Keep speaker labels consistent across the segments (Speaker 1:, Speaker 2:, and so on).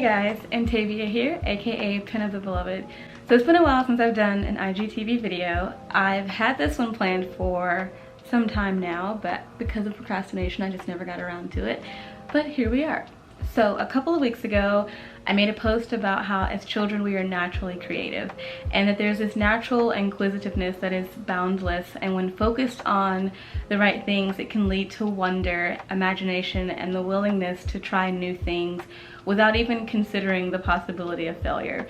Speaker 1: guys, Antavia here, aka Pin of the Beloved. So it's been a while since I've done an IGTV video. I've had this one planned for some time now, but because of procrastination I just never got around to it. But here we are. So a couple of weeks ago I made a post about how as children we are naturally creative and that there's this natural inquisitiveness that is boundless, and when focused on the right things it can lead to wonder, imagination, and the willingness to try new things without even considering the possibility of failure.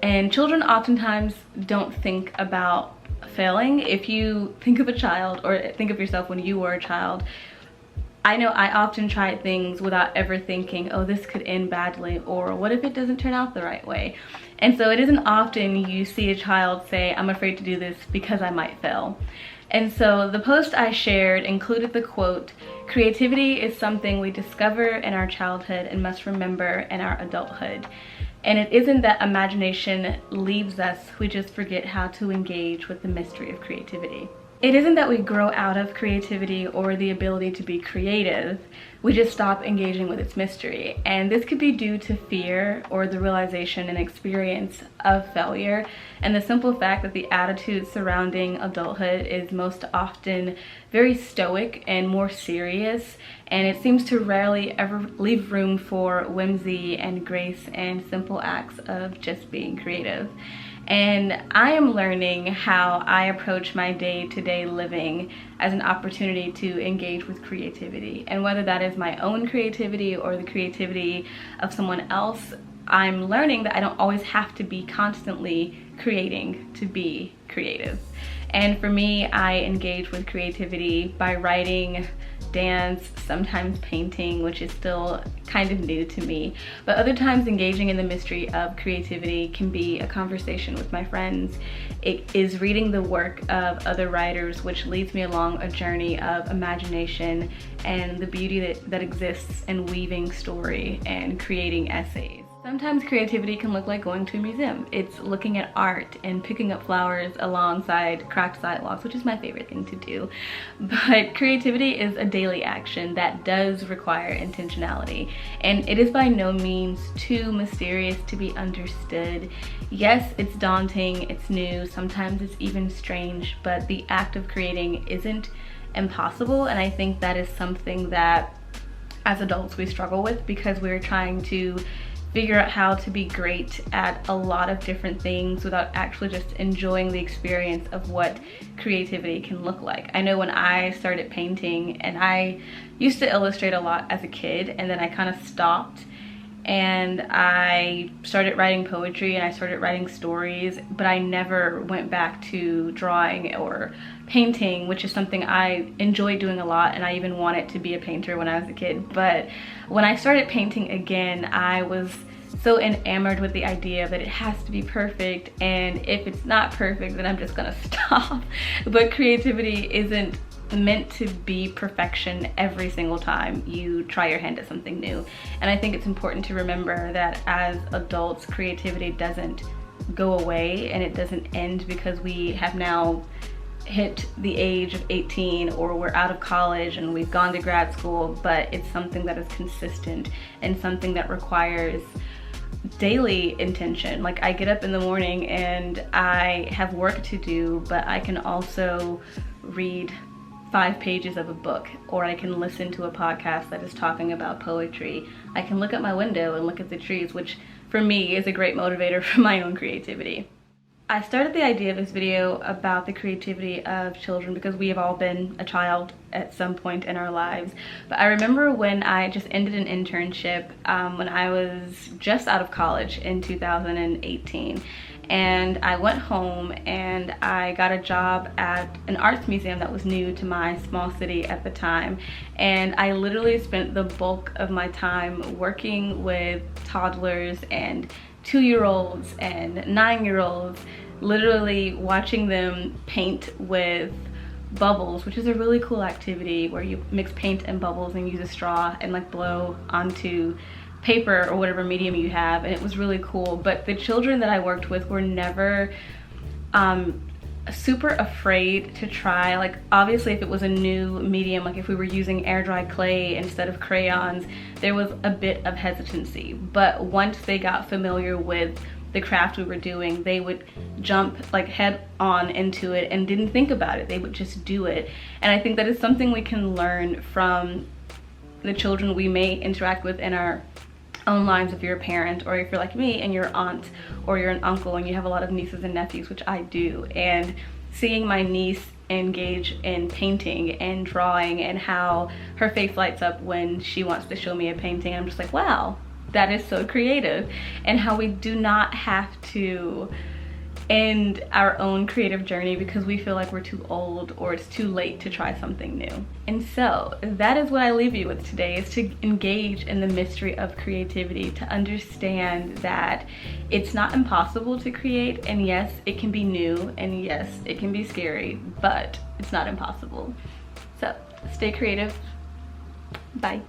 Speaker 1: And children oftentimes don't think about failing. If you think of a child or think of yourself when you were a child, I know I often tried things without ever thinking, oh, this could end badly, or what if it doesn't turn out the right way? And so it isn't often you see a child say, I'm afraid to do this because I might fail. And so the post I shared included the quote, "Creativity is something we discover in our childhood and must remember in our adulthood." And it isn't that imagination leaves us, we just forget how to engage with the mystery of creativity. It isn't that we grow out of creativity or the ability to be creative, we just stop engaging with its mystery. And this could be due to fear or the realization and experience of failure, and the simple fact that the attitude surrounding adulthood is most often very stoic and more serious, and it seems to rarely ever leave room for whimsy and grace and simple acts of just being creative. And I am learning how I approach my day-to-day living as an opportunity to engage with creativity. And whether that is my own creativity or the creativity of someone else, I'm learning that I don't always have to be constantly creating to be creative. And for me, I engage with creativity by writing, dance, sometimes painting, which is still kind of new to me, but other times engaging in the mystery of creativity can be a conversation with my friends. It is reading the work of other writers, which leads me along a journey of imagination and the beauty that exists in weaving story and creating essays. Sometimes creativity can look like going to a museum. It's looking at art and picking up flowers alongside cracked sidewalks, which is my favorite thing to do. But creativity is a daily action that does require intentionality, and it is by no means too mysterious to be understood. Yes, it's daunting, it's new, sometimes it's even strange, but the act of creating isn't impossible, and I think that is something that as adults we struggle with because we're trying to figure out how to be great at a lot of different things without actually just enjoying the experience of what creativity can look like. I know when I started painting, and I used to illustrate a lot as a kid, and then I kind of stopped and I started writing poetry and I started writing stories, but I never went back to drawing or painting, which is something I enjoy doing a lot, and I even wanted to be a painter when I was a kid. But when I started painting again, I was so enamored with the idea that it has to be perfect, and if it's not perfect then I'm just gonna stop. But creativity isn't meant to be perfection every single time you try your hand at something new. And I think it's important to remember that as adults, creativity doesn't go away and it doesn't end because we have now hit the age of 18 or we're out of college and we've gone to grad school, but it's something that is consistent and something that requires daily intention. Like, I get up in the morning and I have work to do, but I can also read 5 pages of a book, or I can listen to a podcast that is talking about poetry. I can look at my window and look at the trees, which for me is a great motivator for my own creativity. I started the idea of this video about the creativity of children because we have all been a child at some point in our lives. But I remember when I just ended an internship when I was just out of college in 2018. And I went home and I got a job at an arts museum that was new to my small city at the time. And I literally spent the bulk of my time working with toddlers and 2-year-olds and 9-year-olds, literally watching them paint with bubbles, which is a really cool activity where you mix paint and bubbles and use a straw and like blow onto paper or whatever medium you have, and it was really cool. But the children that I worked with were never super afraid to try. Like obviously if it was a new medium, like if we were using air dry clay instead of crayons, there was a bit of hesitancy. But once they got familiar with the craft we were doing, they would jump like head on into it and didn't think about it. They would just do it. And I think that is something we can learn from the children we may interact with in our own lives. If you're a parent, or if you're like me and you're an aunt or you're an uncle and you have a lot of nieces and nephews, which I do, and seeing my niece engage in painting and drawing and how her face lights up when she wants to show me a painting, I'm just like, wow, that is so creative. And how we do not have to end our own creative journey because we feel like we're too old or it's too late to try something new. And so that is what I leave you with today, is to engage in the mystery of creativity, to understand that it's not impossible to create, and yes, it can be new, and yes, it can be scary, but it's not impossible. So stay creative. Bye.